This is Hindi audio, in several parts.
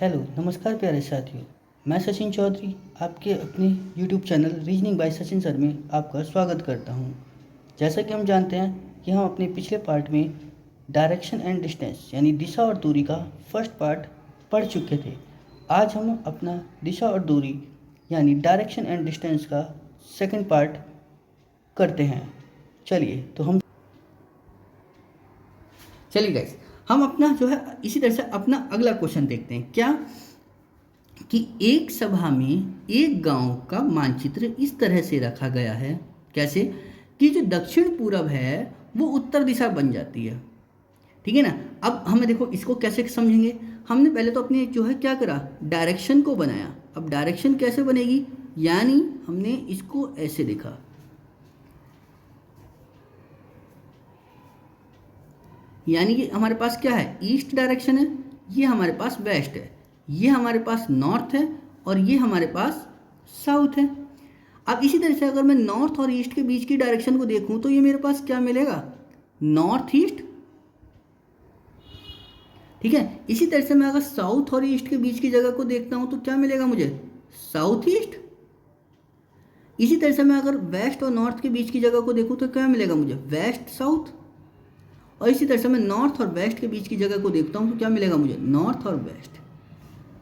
हेलो नमस्कार प्यारे साथियों। मैं सचिन चौधरी आपके अपने YouTube channel reasoning bye Sachin sir में आपका स्वागत करता हूं। जैसा कि हम जानते हैं कि हम अपने पिछले पार्ट में डायरेक्शन एंड डिस्टेंस यानी दिशा और दूरी का फर्स्ट पार्ट पढ़ चुके थे। आज हम अपना दिशा और दूरी यानी डायरेक्शन एंड डिस्टेंस का सेकंड पार्ट करते हैं। चलिए गाइस, हम अपना जो है इसी तरह से अपना अगला क्वेश्चन देखते हैं। क्या कि एक सभा में एक गांव का मानचित्र इस तरह से रखा गया है, कैसे कि जो दक्षिण पूरब है वो उत्तर दिशा बन जाती है। ठीक है ना। अब हमें देखो इसको कैसे समझेंगे। हमने पहले तो अपने जो है क्या करा, डायरेक्शन को बनाया। अब डायरेक्शन कैसे बनेगी, यानी हमने इसको ऐसे देखा, यानी कि हमारे पास क्या है, ईस्ट डायरेक्शन है, ये हमारे पास वेस्ट है, ये हमारे पास नॉर्थ है और ये हमारे पास साउथ है। अब इसी तरह से अगर मैं नॉर्थ और ईस्ट के बीच की डायरेक्शन को देखूं तो ये मेरे पास क्या मिलेगा, नॉर्थ ईस्ट। ठीक है। इसी तरह से मैं अगर साउथ और ईस्ट के बीच की जगह को देखता हूं तो क्या मिलेगा मुझे, साउथ ईस्ट। इसी तरह से मैं अगर वेस्ट और नॉर्थ के बीच की जगह को देखूं तो क्या मिलेगा मुझे, वेस्ट साउथ। और इसी तरह से मैं नॉर्थ और वेस्ट के बीच की जगह को देखता हूं तो क्या मिलेगा मुझे, नॉर्थ और वेस्ट।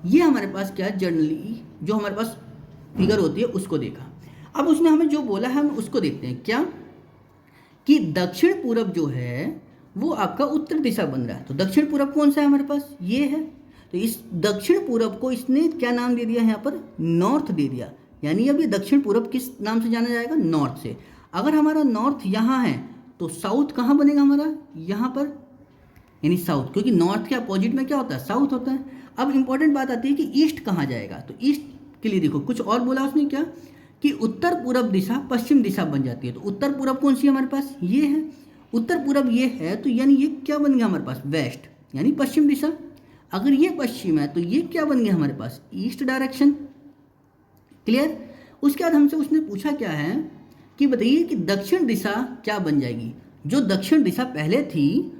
ये हमारे पास क्या है, जनरली जो हमारे पास फिगर होती है उसको देखा। अब उसने हमें जो बोला है हम उसको देखते हैं। क्या कि दक्षिण पूरब जो है वो आपका उत्तर दिशा बन रहा है। तो दक्षिण पूरब कौन सा है हमारे पास, ये है। तो इस दक्षिण पूरब को इसने क्या नाम दे दिया, यहाँ पर नॉर्थ दे दिया। यानी अब ये दक्षिण पूरब किस नाम से जाना जाएगा, नॉर्थ से। अगर हमारा नॉर्थ यहाँ है तो साउथ कहाँ बनेगा हमारा, यहाँ पर, यानी साउथ, क्योंकि नॉर्थ के अपोजिट में क्या होता है, साउथ होता है। अब इंपॉर्टेंट बात आती है कि ईस्ट कहाँ जाएगा। तो ईस्ट के लिए देखो कुछ और बोला उसने, क्या कि उत्तर पूरब दिशा पश्चिम दिशा बन जाती है। तो उत्तर पूरब कौन सी है हमारे पास, ये है। उत्तर पूरब ये है तो यानी ये क्या बन गया हमारे पास, वेस्ट, यानी पश्चिम दिशा। अगर ये पश्चिम है तो ये क्या बन गया हमारे पास, ईस्ट डायरेक्शन। क्लियर। उसके बाद हमसे उसने पूछा क्या है कि बताइए कि दक्षिण दिशा क्या बन जाएगी। जो दक्षिण दिशा पहले थी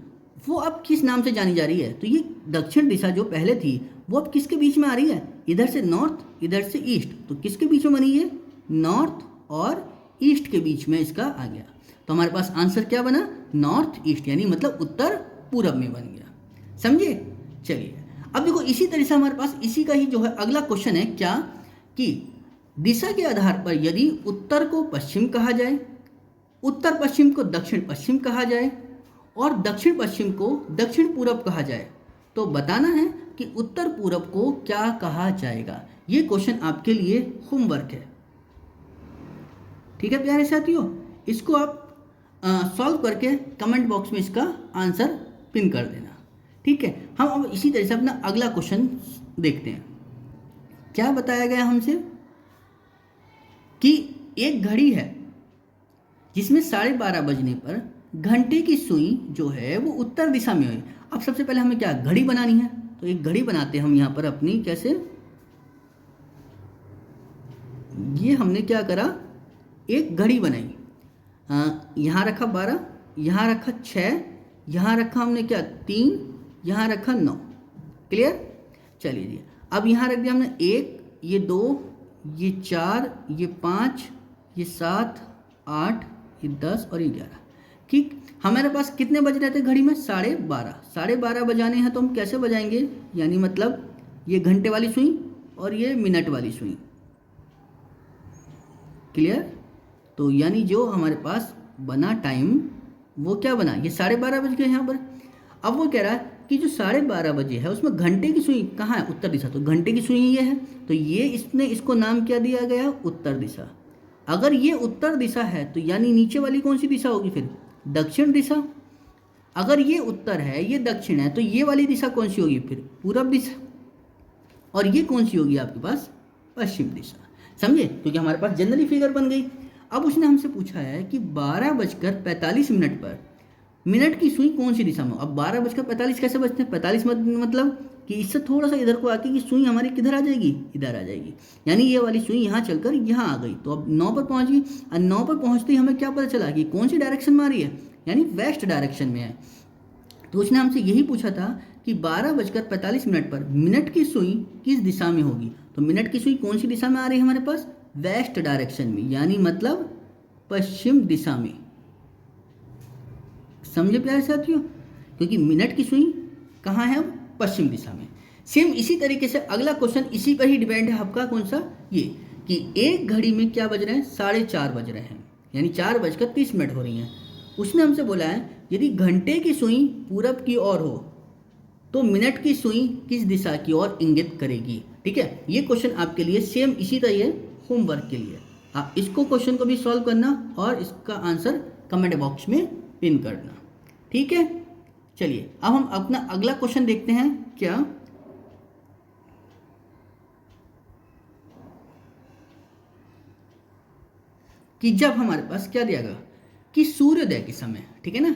वो अब किस नाम से जानी जा रही है। तो ये दक्षिण दिशा जो पहले थी वो अब किसके बीच में आ रही है, इधर से नॉर्थ इधर से ईस्ट। तो किसके बीच में बनी है, नॉर्थ और ईस्ट के बीच में इसका आ गया। तो हमारे पास आंसर क्या बना, नॉर्थ ईस्ट, यानी मतलब उत्तर पूरब में बन गया। समझे। चलिए अब देखो इसी तरह से हमारे पास इसी का ही जो है अगला क्वेश्चन है। क्या कि दिशा के आधार पर यदि उत्तर को पश्चिम कहा जाए, उत्तर पश्चिम को दक्षिण पश्चिम कहा जाए और दक्षिण पश्चिम को दक्षिण पूरब कहा जाए, तो बताना है कि उत्तर पूरब को क्या कहा जाएगा। ये क्वेश्चन आपके लिए होमवर्क है। ठीक है प्यारे साथियों, इसको आप सॉल्व करके कमेंट बॉक्स में इसका आंसर पिन कर देना। ठीक है। हम अब इसी तरह से अपना अगला क्वेश्चन देखते हैं। क्या बताया गया हमसे कि एक घड़ी है जिसमें 12:30 बजने पर घंटे की सुई जो है वो उत्तर दिशा में है। अब सबसे पहले हमें क्या घड़ी बनानी है, तो एक घड़ी बनाते हैं हम यहाँ पर अपनी, कैसे, ये हमने क्या करा, एक घड़ी बनाई। यहाँ रखा 12, यहाँ रखा 6, यहाँ रखा हमने क्या 3, यहाँ रखा 9। क्लियर। चलिए जी, अब यहाँ रख दिया हमने 1, ये 2, ये 4, ये 5, ये 7, 8, ये 10 और ये 11। ठीक। हमारे पास कितने बज रहे थे घड़ी में, 12:30। 12:30 बजाने हैं तो हम कैसे बजाएंगे, यानी मतलब ये घंटे वाली सुई और ये मिनट वाली सुई। क्लियर। तो यानी जो हमारे पास बना टाइम वो क्या बना, ये 12:30 बज गए यहाँ पर। अब वो कह रहा है कि जो 12:30 बजे है उसमें घंटे की सुई कहाँ है, उत्तर दिशा। तो घंटे की सुई ये है, तो ये इसने इसको नाम क्या दिया गया, उत्तर दिशा। अगर ये उत्तर दिशा है तो यानी नीचे वाली कौन सी दिशा होगी फिर, दक्षिण दिशा। अगर ये उत्तर है ये दक्षिण है तो ये वाली दिशा कौन सी होगी फिर, पूरब दिशा। और ये कौन सी होगी आपके पास, पश्चिम दिशा। समझे, क्योंकि हमारे पास जनरली फिगर बन गई। अब उसने हमसे पूछा है कि 12:45 पर मिनट की सुई कौन सी दिशा में हो। अब 12:45 कैसे बजते हैं, 45 मतलब कि इससे थोड़ा सा इधर को आके कि सुई हमारी किधर आ जाएगी, इधर आ जाएगी। यानी ये वाली सुई यहाँ चलकर यहाँ आ गई। तो अब 9 पर पहुँच गई। और 9 पर पहुँचते ही हमें क्या पता चला कि कौन सी डायरेक्शन में आ रही है, यानी वेस्ट डायरेक्शन में है। तो उसने हमसे यही पूछा था कि 12:45 पर मिनट की सुई किस दिशा में होगी। तो मिनट की सुई कौन सी दिशा में आ रही है हमारे पास, वेस्ट डायरेक्शन में, यानी मतलब पश्चिम दिशा में। समझे प्यारे साथियों, क्योंकि मिनट की सुई कहाँ है, अब पश्चिम दिशा में। सेम इसी तरीके से अगला क्वेश्चन इसी पर ही डिपेंड है आपका, कौन सा, ये कि एक घड़ी में क्या बज रहे हैं, 4:30 बज रहे हैं, यानी 4:30 हो रही हैं। उसने हमसे बोला है यदि घंटे की सुई पूरब की ओर हो तो मिनट की सुई किस दिशा की ओर इंगित करेगी। ठीक है, ये क्वेश्चन आपके लिए सेम इसी तरह है, होमवर्क के लिए। आप इसको क्वेश्चन को भी सॉल्व करना और इसका आंसर कमेंट बॉक्स में पिन करना। ठीक है, चलिए अब हम अपना अगला क्वेश्चन देखते हैं। क्या, कि जब हमारे पास क्या दिया गया कि सूर्योदय के समय, ठीक है ना,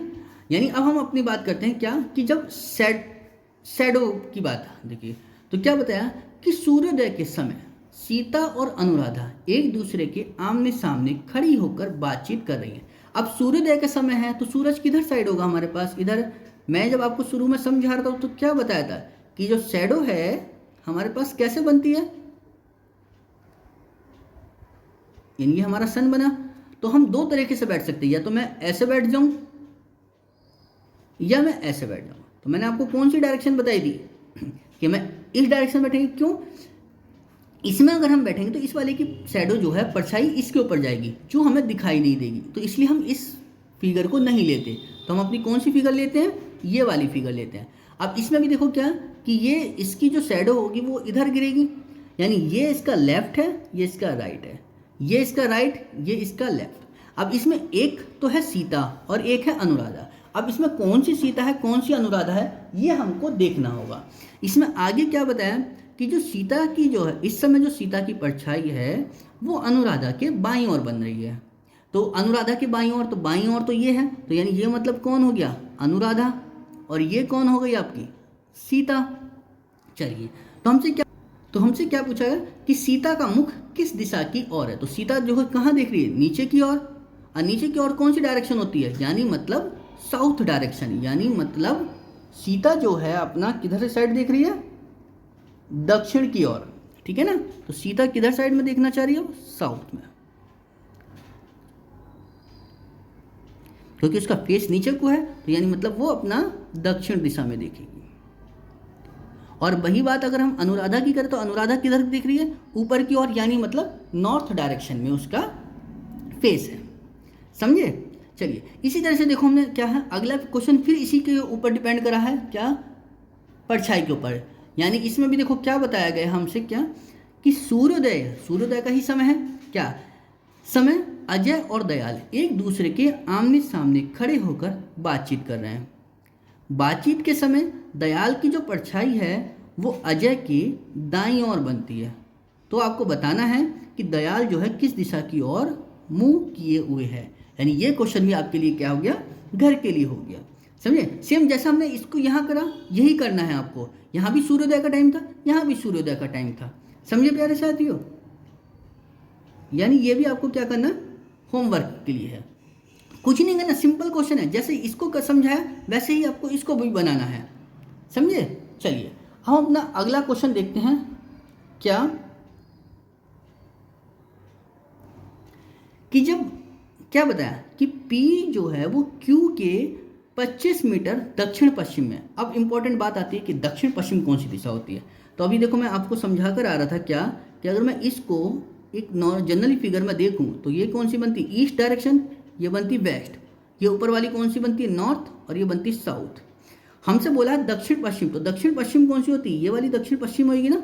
यानी अब हम अपनी बात करते हैं क्या, कि जब शैडो की बात देखिए, तो क्या बताया कि सूर्योदय के समय सीता और अनुराधा एक दूसरे के आमने सामने खड़ी होकर बातचीत कर रही हैं। अब सूर्योदय का समय है तो सूरज किधर साइड होगा हमारे पास, इधर। मैं जब आपको शुरू में समझा रहा था तो क्या बताया था कि जो शैडो है हमारे पास कैसे बनती है, यानी हमारा सन बना, तो हम दो तरीके से बैठ सकते हैं, या तो मैं ऐसे बैठ जाऊं या मैं ऐसे बैठ जाऊं। तो मैंने आपको कौन सी डायरेक्शन बताई थी कि मैं इस डायरेक्शन में बैठेंगे, क्यों, इसमें अगर हम बैठेंगे तो इस वाले की शैडो जो है, परछाई इसके ऊपर जाएगी जो हमें दिखाई नहीं देगी, तो इसलिए हम इस फिगर को नहीं लेते। तो हम अपनी कौन सी फिगर लेते हैं, ये वाली फिगर लेते हैं। अब इसमें भी देखो क्या कि ये इसकी जो शैडो होगी वो इधर गिरेगी, यानी ये इसका लेफ्ट है, ये इसका राइट है, ये इसका राइट, ये इसका लेफ्ट। अब इसमें एक तो है सीता और एक है अनुराधा। अब इसमें कौन सी सीता है कौन सी अनुराधा है ये हमको देखना होगा। इसमें आगे क्या बताया कि जो सीता की जो है, इस समय जो सीता की परछाई है वो अनुराधा के बाईं ओर बन रही है। तो अनुराधा के बाईं ओर, तो बाईं ओर तो ये है, तो यानी ये मतलब कौन हो गया, अनुराधा, और ये कौन हो गई आपकी, सीता। चलिए, तो हमसे क्या पूछा गया कि सीता का मुख किस दिशा की ओर है। तो सीता जो है कहाँ देख रही है, नीचे की ओर। और नीचे की ओर कौन सी डायरेक्शन होती है, यानी मतलब साउथ डायरेक्शन, यानी मतलब सीता जो है अपना किधर से साइड देख रही है, दक्षिण की ओर। ठीक है ना, तो सीता किधर साइड में देखना चाह रही है, साउथ में, क्योंकि उसका फेस नीचे को है, तो यानी मतलब वो अपना दक्षिण दिशा में देखेगी। और वही बात अगर हम अनुराधा की करें तो अनुराधा किधर दिख रही है, ऊपर की ओर, यानी मतलब नॉर्थ डायरेक्शन में उसका फेस है। समझे। चलिए, इसी तरह से देखो हमने क्या है, अगला क्वेश्चन फिर इसी के ऊपर डिपेंड करा है, क्या, परछाई के ऊपर। यानी इसमें भी देखो क्या बताया गया हमसे, क्या कि सूर्योदय का ही समय है, क्या समय अजय और दयाल एक दूसरे के आमने सामने खड़े होकर बातचीत कर रहे हैं। बातचीत के समय दयाल की जो परछाई है वो अजय के दाईं ओर बनती है। तो आपको बताना है कि दयाल जो है किस दिशा की ओर मुंह किए हुए है। यानी ये क्वेश्चन भी आपके लिए क्या हो गया, घर के लिए हो गया। समझे, सेम जैसा हमने इसको यहाँ करा यही करना है आपको। यहाँ भी सूर्योदय का टाइम था, यहाँ भी सूर्योदय का टाइम था। समझे प्यारे साथियों, यानी ये भी आपको क्या करना, होमवर्क के लिए है, कुछ नहीं करना, सिंपल क्वेश्चन है। जैसे इसको समझाया वैसे ही आपको इसको भी बनाना है। समझे। चलिए हम अपना अगला क्वेश्चन देखते हैं। क्या कि जब क्या बताया कि P जो है वो Q के 25 मीटर दक्षिण पश्चिम में। अब इंपॉर्टेंट बात आती है कि दक्षिण पश्चिम कौन सी दिशा होती है। तो अभी देखो मैं आपको समझा कर आ रहा था क्या कि अगर मैं इसको एक जनरली फिगर में देखूं तो ये कौन सी बनती, ईस्ट डायरेक्शन, ये बनती वेस्ट, ये ऊपर वाली कौन सी बनती है, नॉर्थ, और ये बनती साउथ। हमसे बोला है दक्षिण पश्चिम, तो दक्षिण पश्चिम कौन सी होती है, ये वाली दक्षिण पश्चिम होगी ना।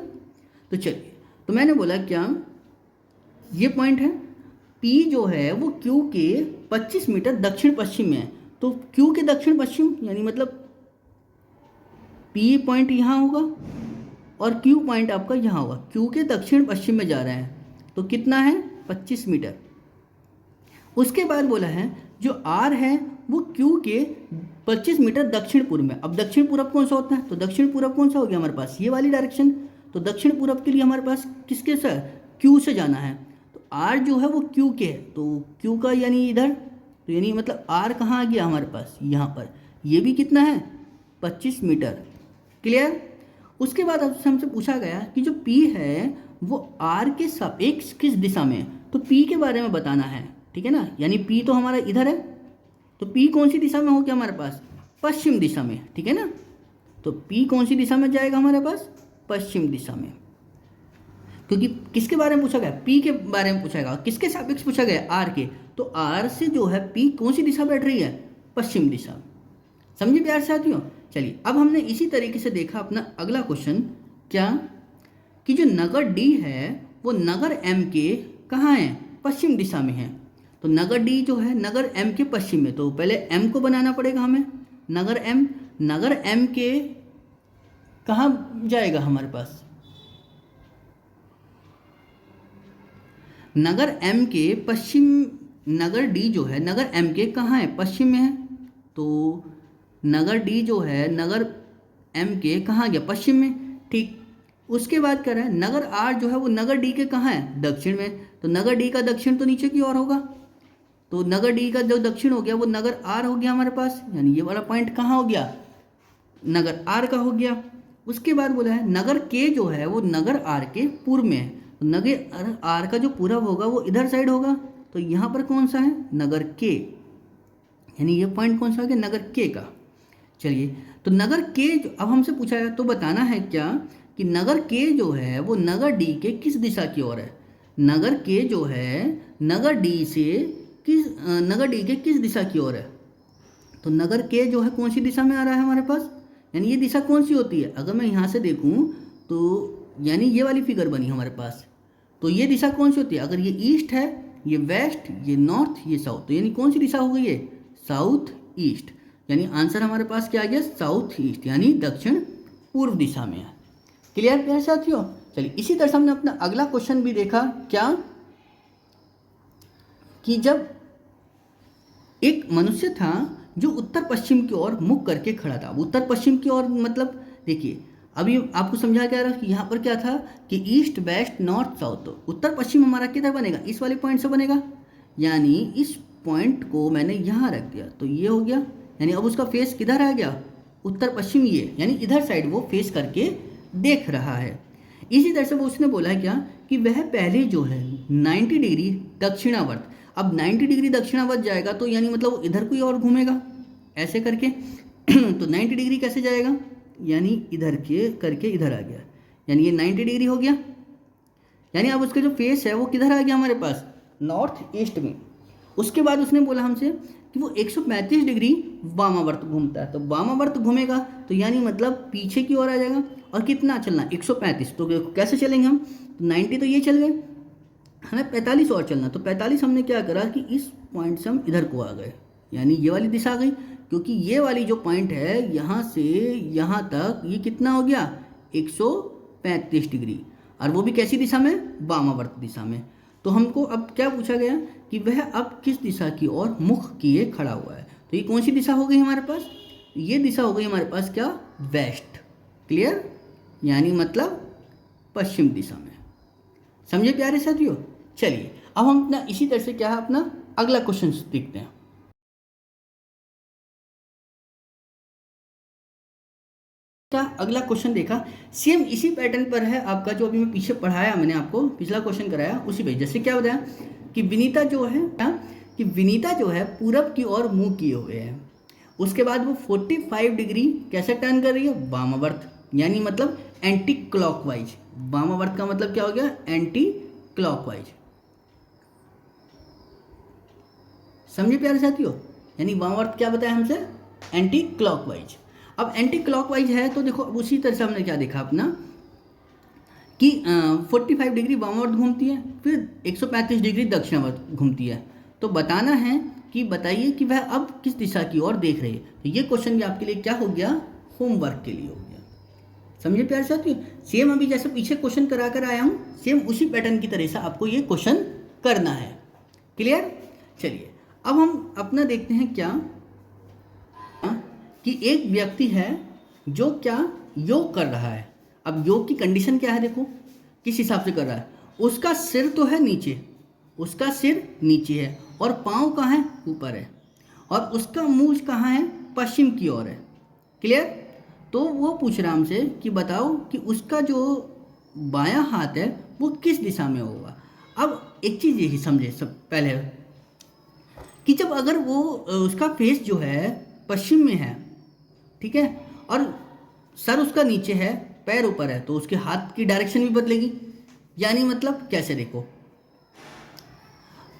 तो चलिए, तो मैंने बोला क्या ये पॉइंट है, P जो है वो Q के 25 मीटर दक्षिण पश्चिम में है। तो Q के दक्षिण पश्चिम यानी मतलब P पॉइंट यहाँ होगा और Q पॉइंट आपका यहाँ होगा। Q के दक्षिण पश्चिम में जा रहा है तो कितना है, 25 मीटर। उसके बाद बोला है जो R है वो Q के 25 मीटर दक्षिण पूर्व में। अब दक्षिण पूर्व कौन सा होता है, तो दक्षिण पूर्व कौन सा हो गया हमारे पास, ये वाली डायरेक्शन। तो दक्षिण पूर्व के लिए हमारे पास किसके साथ, Q से जाना है। तो R जो है वो Q के है, तो Q का यानी इधर, तो यानी मतलब R कहाँ आ गया हमारे पास, यहाँ पर। ये भी कितना है, 25 मीटर। क्लियर। उसके बाद अब हमसे पूछा गया कि जो P है वो R के सापेक्ष किस दिशा में है, तो P के बारे में बताना है, ठीक है ना। यानी P तो हमारा इधर है, तो P कौन सी दिशा में हो गया हमारे पास, पश्चिम दिशा में, ठीक है ना। तो P कौन सी दिशा में जाएगा हमारे पास, पश्चिम दिशा में, क्योंकि किसके बारे में पूछा गया, P के बारे में पूछा गया, किसके सापेक्ष पूछा गया, R के। तो R से जो है P कौन सी दिशा बैठ रही है, पश्चिम दिशा। समझे प्यार साथियों। चलिए अब हमने इसी तरीके से देखा अपना अगला क्वेश्चन, क्या कि जो नगर D है वो नगर M के कहाँ है, पश्चिम दिशा में है। तो नगर D जो है नगर M के पश्चिम में, तो पहले M को बनाना पड़ेगा हमें, नगर M के कहाँ जाएगा हमारे पास, नगर M के पश्चिम, नगर D जो है नगर M के कहाँ है, पश्चिम में है। तो नगर D जो है नगर M के कहाँ गया, पश्चिम में, ठीक। उसके बाद कह रहा है नगर R जो है वो नगर D के कहाँ है, दक्षिण में। तो नगर D का दक्षिण तो नीचे की ओर होगा, तो नगर D का जो दक्षिण हो गया वो नगर R हो गया हमारे पास, यानी ये वाला पॉइंट कहाँ हो गया, नगर R का हो गया। उसके बाद बोला है नगर K जो है वो नगर R के पूर्व में है, तो नगर R का जो पूरब होगा वो इधर साइड होगा, तो यहाँ पर कौन सा है, नगर K, यानी ये पॉइंट कौन सा हो गया, नगर K का। चलिए तो नगर K जो अब हमसे पूछा है तो बताना है क्या कि नगर K जो है वो नगर D के किस दिशा की ओर है, नगर K जो है नगर D से नगर D के किस दिशा की ओर है। तो नगर K जो है कौन सी दिशा में आ रहा है हमारे पास, यानी ये दिशा कौन सी होती है, अगर मैं यहाँ से देखूँ तो यानी ये वाली फिगर बनी हमारे पास, तो ये दिशा कौन सी होती है, अगर ये ईस्ट है, ये वेस्ट, ये नॉर्थ, ये साउथ, तो यानी कौन सी दिशा हो गई है, साउथ ईस्ट। यानी आंसर हमारे पास क्या आ गया, साउथ ईस्ट, यानी दक्षिण पूर्व दिशा में है। क्लियर प्यारे साथियों। चलिए इसी तरह से हमने अपना अगला क्वेश्चन भी देखा, क्या कि जब एक मनुष्य था जो उत्तर पश्चिम की ओर मुख करके खड़ा था। उत्तर पश्चिम की ओर मतलब देखिए अभी आपको समझा क्या रहा कि यहाँ पर क्या था कि ईस्ट वेस्ट नॉर्थ साउथ, तो उत्तर पश्चिम हमारा किधर बनेगा, इस वाले पॉइंट से बनेगा, यानी इस पॉइंट को मैंने यहाँ रख दिया तो ये हो गया, यानी अब उसका फेस किधर आ गया, उत्तर पश्चिम, ये यानी इधर साइड वो फेस करके देख रहा है। इसी तरह से वो उसने बोला है क्या कि वह पहले जो है 90 डिग्री दक्षिणावर्त, अब 90 डिग्री दक्षिणावर्त जाएगा तो यानी मतलब वो इधर कोई और घूमेगा ऐसे करके तो 90 डिग्री कैसे जाएगा, यानी इधर के करके इधर आ गया, यानी ये 90 डिग्री हो गया, यानी अब उसका जो फेस है वो किधर आ गया हमारे पास, नॉर्थ ईस्ट में। उसके बाद उसने बोला हमसे कि वो 135 डिग्री वामावर्त घूमता है, तो वामावर्त घूमेगा तो यानी मतलब पीछे की ओर आ जाएगा, और कितना चलना 135, तो कैसे चलेंगे हम, तो 90 तो ये चल गए, हमें 45 और चलना, तो 45 हमने क्या करा कि इस पॉइंट से हम इधर को आ गए, यानी ये वाली दिशा आ गई, क्योंकि ये वाली जो पॉइंट है यहाँ से यहाँ तक ये कितना हो गया 135 डिग्री, और वो भी कैसी दिशा में, वामावर्त दिशा में। तो हमको अब क्या पूछा गया कि वह अब किस दिशा की ओर मुख किए खड़ा हुआ है, तो ये कौन सी दिशा हो गई हमारे पास, ये दिशा हो गई हमारे पास क्या, वेस्ट। क्लियर, यानी मतलब पश्चिम दिशा में। समझे प्यारे साथियों। चलिए अब हम अपना इसी तरह से क्या है अपना अगला क्वेश्चन देखते हैं। क्या अगला क्वेश्चन देखा, सेम इसी पैटर्न पर है आपका, जो अभी मैं पीछे पढ़ाया मैंने आपको पिछला क्वेश्चन कराया उसी पे, जैसे क्या बताया कि विनीता जो है पूरब की ओर मुंह किए हुए है, उसके बाद वो 45 डिग्री कैसे टर्न कर रही है, वामावर्त, यानी मतलब एंटी क्लॉकवाइज। वामावर्त का मतलब क्या हो गया, एंटी क्लॉकवाइज। समझे प्यारे साथियों, यानी वामावर्त क्या बताया हमसे, एंटी क्लॉकवाइज। अब एंटी क्लॉकवाइज है तो देखो अब उसी तरह से हमने क्या देखा अपना कि 45 डिग्री वामावर्त घूमती है, फिर 135 डिग्री दक्षिणावर्त घूमती है, तो बताना है कि बताइए कि वह अब किस दिशा की ओर देख रही है। तो ये क्वेश्चन भी आपके लिए क्या हो गया, होमवर्क के लिए हो गया। समझे प्यारे साथियों, सेम अभी जैसे पीछे क्वेश्चन करा कर आया हूँ, सेम उसी पैटर्न की तरह से आपको ये क्वेश्चन करना है। क्लियर। चलिए अब हम अपना देखते हैं क्या कि एक व्यक्ति है जो क्या योग कर रहा है। अब योग की कंडीशन क्या है, देखो किस हिसाब से कर रहा है, उसका सिर तो है नीचे, उसका सिर नीचे है और पाँव कहाँ है, ऊपर है, और उसका मुंह कहाँ है, पश्चिम की ओर है। क्लियर। तो वो पूछ रहा है हमसे कि बताओ कि उसका जो बायां हाथ है वो किस दिशा में होगा। अब एक चीज़ यही समझे सब पहले कि जब अगर वो उसका फेस जो है पश्चिम में है, ठीक है, और सर उसका नीचे है, पैर ऊपर है, तो उसके हाथ की डायरेक्शन भी बदलेगी। यानी मतलब कैसे देखो,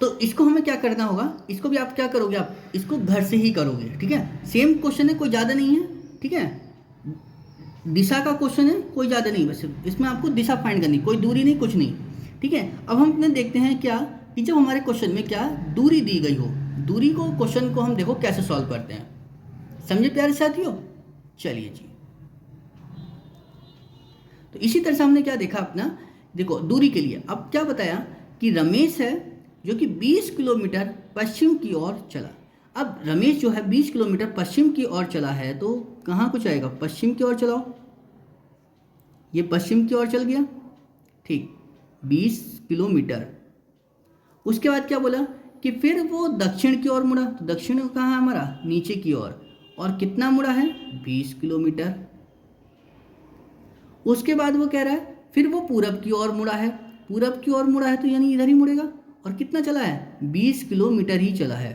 तो इसको हमें क्या करना होगा, इसको भी आप क्या करोगे, आप इसको घर से ही करोगे, ठीक है। सेम क्वेश्चन है, कोई ज़्यादा नहीं है, ठीक है। दिशा का क्वेश्चन है, कोई ज़्यादा नहीं, बस इसमें आपको दिशा फाइंड करनी, कोई दूरी नहीं, कुछ नहीं, ठीक है। अब हम अपने देखते हैं क्या कि जब हमारे क्वेश्चन में क्या दूरी दी गई हो, दूरी को क्वेश्चन को हम देखो कैसे सॉल्व करते हैं, समझे प्यारे साथियों। चलिए जी, तो इसी तरह से हमने क्या देखा अपना, देखो दूरी के लिए अब क्या बताया कि रमेश है जो कि 20 किलोमीटर पश्चिम की ओर चला। अब रमेश जो है 20 किलोमीटर पश्चिम की ओर चला है, तो कहाँ को जाएगा, पश्चिम की ओर चलाओ, ये पश्चिम की ओर चल गया, ठीक, 20 किलोमीटर। उसके बाद क्या बोला कि फिर वो दक्षिण की ओर मुड़ा, तो दक्षिण कहाँ है हमारा, नीचे की ओर, और कितना मुड़ा है, 20 किलोमीटर। उसके बाद वो कह रहा है फिर वो पूरब की ओर मुड़ा है, पूरब की ओर मुड़ा है तो यानी इधर ही मुड़ेगा, और कितना चला है, 20 किलोमीटर ही चला है।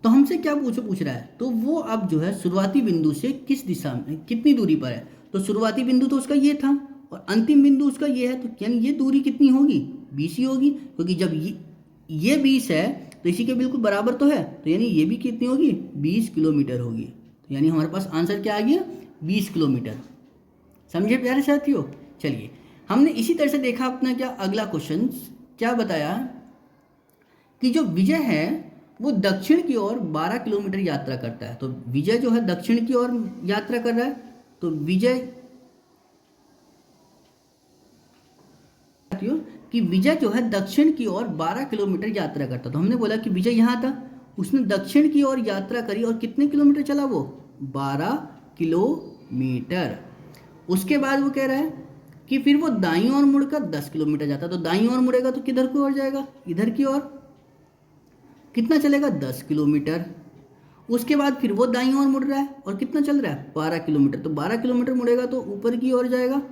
तो हमसे क्या पूछ रहा है, तो वो अब जो है शुरुआती बिंदु से किस दिशा में कितनी दूरी पर है, तो शुरुआती बिंदु तो उसका ये था और अंतिम बिंदु उसका ये है, तो यानी ये दूरी कितनी होगी, 20 ही होगी, क्योंकि जब ये 20 है तो इसी के बिल्कुल बराबर तो है, तो यानी ये भी कितनी होगी, 20 किलोमीटर होगी। तो यानी हमारे पास आंसर क्या आ गया, 20 किलोमीटर। समझे प्यारे साथियों। चलिए, हमने इसी तरह से देखा अपना क्या अगला क्वेश्चन, क्या बताया कि जो विजय है वो दक्षिण की ओर 12 किलोमीटर यात्रा करता है। तो विजय जो है दक्षिण की ओर यात्रा कर रहा है, तो विजय कि विजय जो है दक्षिण की ओर 12 किलोमीटर यात्रा करता। तो हमने बोला कि विजय यहाँ था, उसने दक्षिण की ओर यात्रा करी और कितने किलोमीटर चला वो, 12 किलोमीटर। उसके बाद वो कह रहा है कि फिर वो दाईं ओर मुड़कर 10 किलोमीटर जाता। तो दाईं ओर मुड़ेगा तो किधर की ओर जाएगा, इधर की ओर, कितना चलेगा, 10 किलोमीटर। उसके बाद फिर वो दाईं ओर मुड़ रहा है और कितना चल रहा है, 12 किलोमीटर। तो 12 किलोमीटर मुड़ेगा तो ऊपर की ओर जाएगा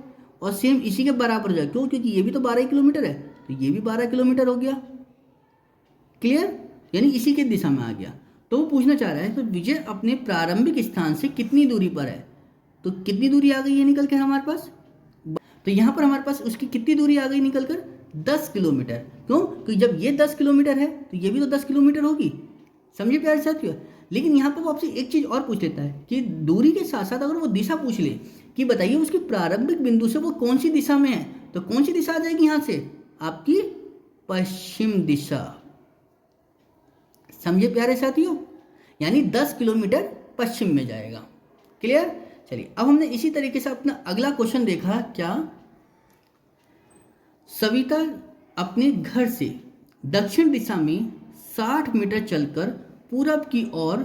और सेम इसी के बराबर जाएगा, क्यों, क्योंकि ये भी तो 12 किलोमीटर है, तो ये भी 12 किलोमीटर हो गया। क्लियर, यानी इसी के दिशा में आ गया। तो वो पूछना चाह रहा है तो विजय अपने प्रारंभिक स्थान से कितनी दूरी पर है, तो कितनी दूरी आ गई है निकल कर हमारे पास, तो यहाँ पर हमारे पास उसकी कितनी दूरी आ गई निकल कर, 10 किलोमीटर। क्यों, क्योंकि जब ये 10 किलोमीटर है तो ये भी तो 10 किलोमीटर होगी। समझे प्यारे साथियों। लेकिन यहाँ पर वो आपसे एक चीज़ और पूछ लेता है कि दूरी के साथ साथ अगर वो दिशा पूछ ले कि बताइए उसकी प्रारंभिक बिंदु से वो कौन सी दिशा में है, तो कौन सी दिशा आ जाएगी यहाँ से, आपकी पश्चिम दिशा। समझे प्यारे साथियों, यानी 10 किलोमीटर पश्चिम में जाएगा। क्लियर। चलिए, अब हमने इसी तरीके से अपना अगला क्वेश्चन देखा, क्या सविता अपने घर से दक्षिण दिशा में 60 मीटर चलकर पूरब की ओर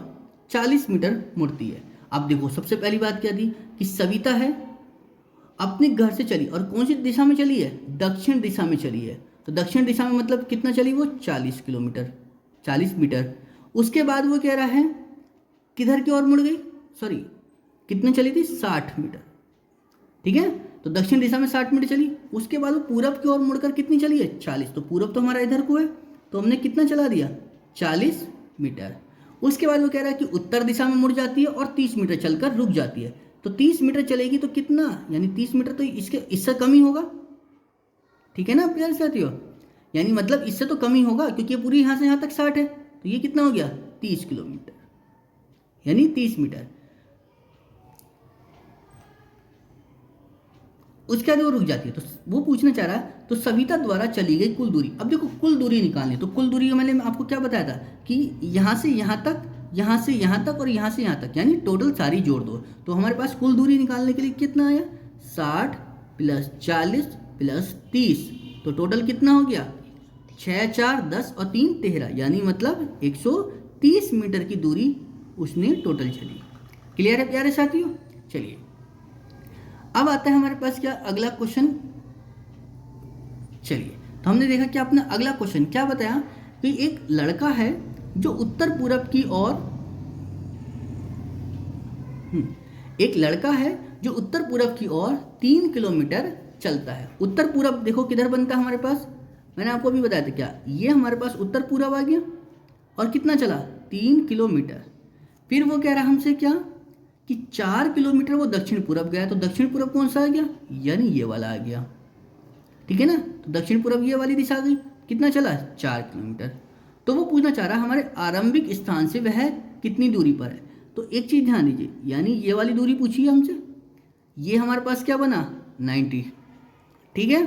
40 मीटर मुड़ती है। अब देखो, सबसे पहली बात क्या थी कि सविता है अपने घर से चली और कौन सी दिशा में चली है, दक्षिण दिशा में चली है। तो दक्षिण दिशा में मतलब कितना चली वो, 40 किलोमीटर, 40 मीटर। उसके बाद वो कह रहा है किधर की ओर मुड़ गई, सॉरी कितने चली थी, 60 मीटर, ठीक है। तो दक्षिण दिशा में 60 मीटर चली। उसके बाद वो पूरब की ओर मुड़कर कितनी चली है, 40। तो पूरब तो हमारा इधर को है, तो हमने कितना चला दिया, 40 मीटर। उसके बाद वो कह रहा है कि उत्तर दिशा में मुड़ जाती है और 30 मीटर चलकर रुक जाती है। तो 30 मीटर चलेगी तो कितना, यानी 30 मीटर तो इससे कम ही होगा, ठीक है ना प्यारे साथियों। यानी मतलब इससे तो कम ही होगा, क्योंकि ये पूरी यहाँ से यहाँ तक 60 है, तो ये कितना हो गया, 30 किलोमीटर, यानी 30 मीटर। उसके बाद वो रुक जाती है। तो वो पूछना चाह रहा है तो सविता द्वारा चली गई कुल दूरी। अब देखो, कुल दूरी निकालनी, तो कुल दूरी मैंने आपको क्या बताया था कि यहाँ से यहाँ तक, यहाँ से यहाँ तक और यहाँ से यहाँ तक, यानी टोटल सारी जोड़ दो। तो हमारे पास कुल दूरी निकालने के लिए कितना आया, 60 + 40 + 30, तो टोटल कितना हो गया, 6 4 10 और 3 13, यानी मतलब 130 मीटर की दूरी उसने टोटल चली। क्लियर है प्यारे साथियों। चलिए, अब आता है हमारे पास क्या अगला क्वेश्चन। चलिए, तो हमने देखा कि अपना अगला क्वेश्चन क्या बताया कि एक लड़का है जो उत्तर पूरब की ओर एक लड़का है जो उत्तर पूरब की ओर 3 किलोमीटर चलता है। उत्तर पूरब देखो किधर बनता है हमारे पास, मैंने आपको अभी बताया था क्या, ये हमारे पास उत्तर पूरब आ गया और कितना चला 3 किलोमीटर। फिर वो कह रहा है हमसे क्या कि 4 किलोमीटर वो दक्षिण पूरब गया, तो दक्षिण पूरब कौन सा आ गया, यानी ये वाला आ गया। ठीक है ना, तो दक्षिण पूरब ये वाली दिशा आ गई, कितना चला 4 किलोमीटर। तो वो पूछना चाह रहा है हमारे आरंभिक स्थान से वह कितनी दूरी पर है। तो एक चीज़ ध्यान दीजिए, यानी ये वाली दूरी पूछी है हमसे, ये हमारे पास क्या बना 90। ठीक है,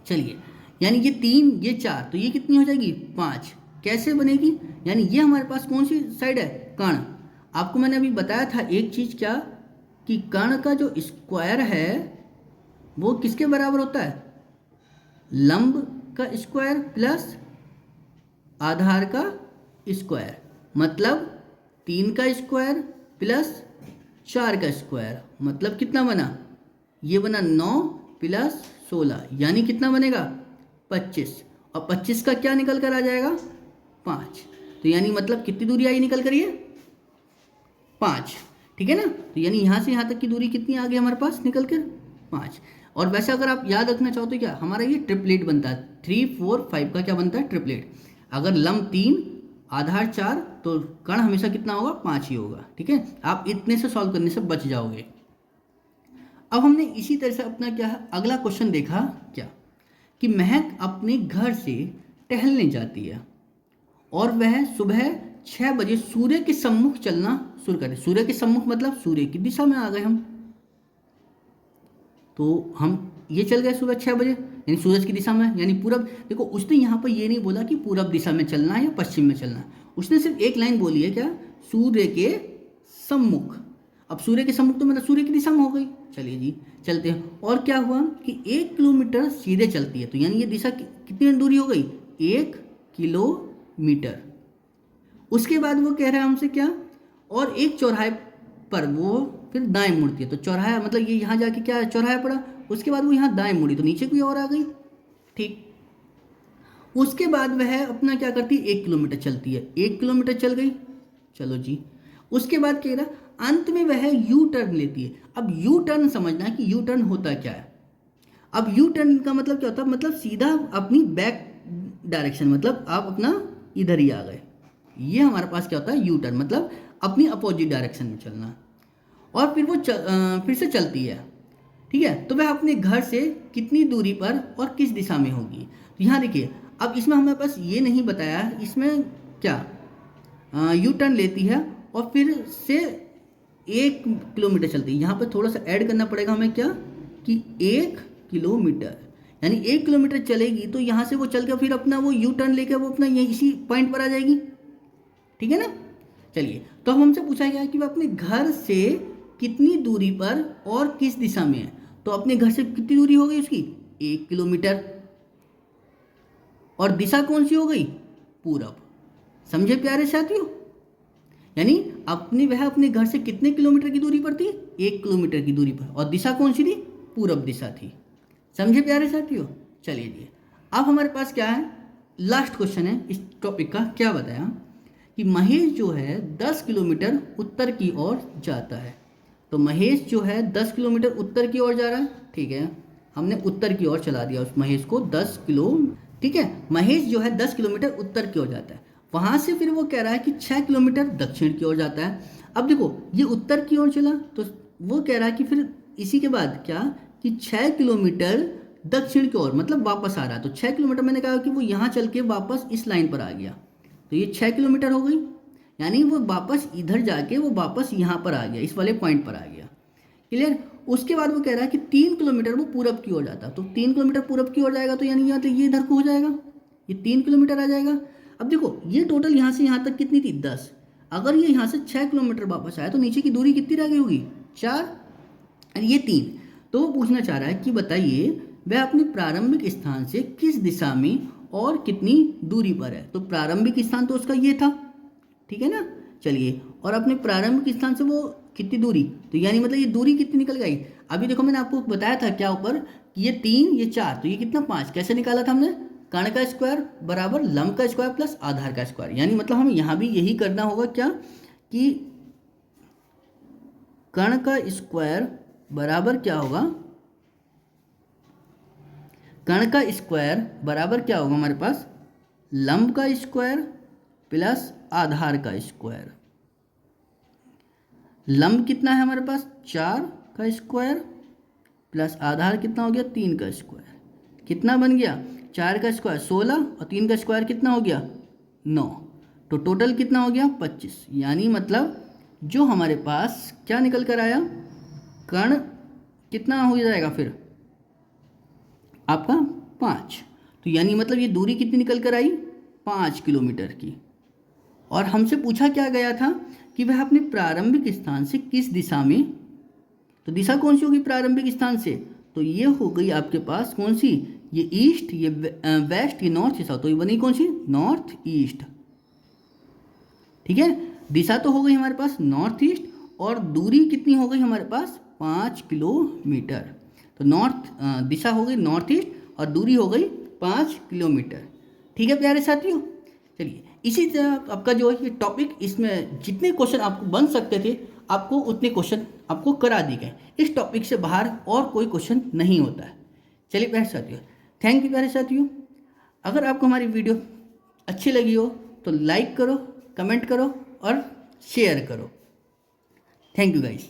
चलिए, यानी ये 3 ये 4, तो ये कितनी हो जाएगी 5। कैसे बनेगी, यानी ये हमारे पास कौन सी साइड है, कर्ण। आपको मैंने अभी बताया था एक चीज़ क्या, कि कर्ण का जो स्क्वायर है वो किसके बराबर होता है, लंब का स्क्वायर प्लस आधार का स्क्वायर, मतलब 3 का स्क्वायर प्लस 4 का स्क्वायर, मतलब कितना बना, ये बना 9 प्लस 16, यानी कितना बनेगा 25। और 25 का क्या निकल कर आ जाएगा 5, तो यानी मतलब कितनी दूरी आई निकल कर ये 5। ठीक है ना, तो यानी यहाँ से यहाँ तक की दूरी कितनी आ गई हमारे पास निकल कर 5। और वैसे अगर आप याद रखना चाहो तो क्या हमारा ये ट्रिपलेट बनता है, 3 4 5 का क्या बनता है ट्रिपलेट। अगर लंब 3 आधार 4 तो कर्ण हमेशा कितना होगा 5 ही होगा। ठीक है, आप इतने से सॉल्व करने से बच जाओगे। अब हमने इसी तरह से अपना क्या है अगला क्वेश्चन देखा क्या, कि महक अपने घर से टहलने जाती है और वह सुबह 6 बजे सूर्य के सम्मुख चलना शुरू करे। सूर्य के सम्मुख मतलब सूर्य की दिशा में आ गए हम, तो हम ये चल गए सुबह 6 बजे, यानी सूरज की दिशा में, यानी पूरब। देखो उसने यहाँ पर ये नहीं बोला कि पूरब दिशा में चलना है या पश्चिम में चलना है, उसने सिर्फ एक लाइन बोली है क्या, सूर्य के सम्मुख। अब सूर्य के सम्मुख तो मतलब सूर्य की दिशा में हो गई। चलिए जी चलते हैं, और क्या हुआ कि 1 किलोमीटर सीधे चलती है, तो यानी ये दिशा कितनी दूरी हो गई 1 किलोमीटर। उसके बाद वो कह रहा है हमसे क्या, और एक चौराहे पर वो फिर दाएं मुड़ती है, तो चौराहा मतलब ये यहाँ जाके क्या चौराहा पड़ा, उसके बाद वो यहाँ दाएं मुड़ी तो नीचे कोई और आ गई। ठीक, उसके बाद वह अपना क्या करती है 1 किलोमीटर चलती है, 1 किलोमीटर चल गई। चलो जी, उसके बाद कह रहा अंत में वह यू टर्न लेती है। अब यू टर्न समझना है कि यू टर्न होता क्या है। अब यू टर्न का मतलब क्या होता है, मतलब सीधा अपनी बैक डायरेक्शन, मतलब आप अपना इधर ही आ गए। ये हमारे पास क्या होता है यू टर्न, मतलब अपनी अपोजिट डायरेक्शन में चलना। और फिर वो फिर से चलती है। ठीक है, तो वह अपने घर से कितनी दूरी पर और किस दिशा में होगी। तो यहाँ देखिए, अब इसमें हमारे पास ये नहीं बताया, इसमें क्या यू टर्न लेती है और फिर से 1 किलोमीटर चलती है। यहाँ पर थोड़ा सा ऐड करना पड़ेगा हमें क्या, कि 1 किलोमीटर, यानी 1 किलोमीटर चलेगी तो यहाँ से वो चल के फिर अपना वो यू टर्न लेकर वो अपना यही इसी पॉइंट पर आ जाएगी। ठीक है ना, चलिए, तो अब हमसे पूछा गया है कि वह अपने घर से कितनी दूरी पर और किस दिशा में है। तो अपने घर से कितनी दूरी हो गई उसकी 1 किलोमीटर, और दिशा कौन सी हो गई पूरब। समझे प्यारे साथियों, यानी वह अपने घर से कितने किलोमीटर की दूरी पर थी 1 किलोमीटर की दूरी पर, और दिशा कौन सी थी पूरब दिशा थी। समझे प्यारे साथियों, चलिए जी, अब हमारे पास क्या है लास्ट क्वेश्चन है इस टॉपिक का। क्या बताया कि महेश जो है 10 किलोमीटर उत्तर की ओर जाता है। तो महेश जो है 10 किलोमीटर उत्तर की ओर जा रहा है। ठीक है, हमने उत्तर की ओर चला दिया उस महेश को 10 किलो। ठीक है, महेश जो है 10 किलोमीटर उत्तर की ओर जाता है, वहाँ से फिर वो कह रहा है कि 6 किलोमीटर दक्षिण की ओर जाता है। अब देखो ये उत्तर की ओर चला, तो वो कह रहा है कि फिर इसी के बाद क्या, कि 6 किलोमीटर दक्षिण की ओर, मतलब वापस आ रहा है। तो 6 किलोमीटर मैंने कहा कि वो यहाँ चल के वापस इस लाइन पर आ गया, तो ये 6 किलोमीटर हो गई, यानी वो वापस इधर जाके वो वापस यहाँ पर आ गया, इस वाले पॉइंट पर आ गया। क्लियर। उसके बाद वो कह रहा है कि 3 किलोमीटर वो पूरब की ओर जाता, तो 3 किलोमीटर पूरब की ओर जाएगा, तो यानी यहाँ तो ये इधर को हो जाएगा, ये 3 किलोमीटर आ जाएगा। अब देखो ये टोटल यहाँ से यहाँ तक कितनी थी 10, अगर ये यहाँ से 6 किलोमीटर वापस आया तो नीचे की दूरी कितनी रह गई होगी 4, और ये 3। तो वो पूछना चाह रहा है कि बताइए वह अपने प्रारंभिक स्थान से किस दिशा में और कितनी दूरी पर है। तो प्रारंभिक स्थान तो उसका ये था, ठीक है ना। चलिए, और अपने प्रारंभिक स्थान से वो कितनी दूरी, तो यानी मतलब ये दूरी कितनी निकल गई। अभी देखो मैंने आपको बताया था क्या ऊपर कि ये 3 ये 4, तो ये कितना 5। कैसे निकाला था हमने, कर्ण का स्क्वायर बराबर लंब का स्क्वायर प्लस आधार का स्क्वायर। यानी मतलब हमें यहाँ भी यही करना होगा क्या, कि कर्ण का स्क्वायर बराबर क्या होगा, कर्ण का स्क्वायर बराबर क्या होगा हमारे पास, लंब का स्क्वायर प्लस आधार का स्क्वायर। लंब कितना है हमारे पास, 4 का स्क्वायर प्लस आधार कितना हो गया, 3 का स्क्वायर। कितना बन गया, 4 का स्क्वायर 16 और 3 का स्क्वायर कितना हो गया, 9। तो टोटल कितना हो गया, 25। यानी मतलब जो हमारे पास क्या निकल कर आया, कर्ण कितना हो जाएगा फिर आपका 5। तो यानी मतलब ये दूरी कितनी निकल कर आई, 5 किलोमीटर की। और हमसे पूछा क्या गया था कि वह अपने प्रारंभिक स्थान से किस दिशा में, तो दिशा कौन सी होगी प्रारंभिक स्थान से, तो ये हो गई आपके पास कौन सी, ये ईस्ट, ये वेस्ट, ये नॉर्थ, ये साउथ, तो ये बनी कौन सी, नॉर्थ ईस्ट। ठीक है, दिशा तो हो गई हमारे पास नॉर्थ ईस्ट और दूरी कितनी हो गई हमारे पास, 5 किलोमीटर। तो नॉर्थ दिशा हो गई नॉर्थ ईस्ट और दूरी हो गई 5 किलोमीटर। ठीक है प्यारे साथियों, चलिए इसी तरह आपका जो है ये टॉपिक, इसमें जितने क्वेश्चन आपको बन सकते थे आपको उतने क्वेश्चन आपको करा दिए गए। इस टॉपिक से बाहर और कोई क्वेश्चन नहीं होता है। चलिए प्यारे साथियों, थैंक यू प्यारे साथियों। अगर आपको हमारी वीडियो अच्छी लगी हो तो लाइक करो, कमेंट करो और शेयर करो। Thank you guys.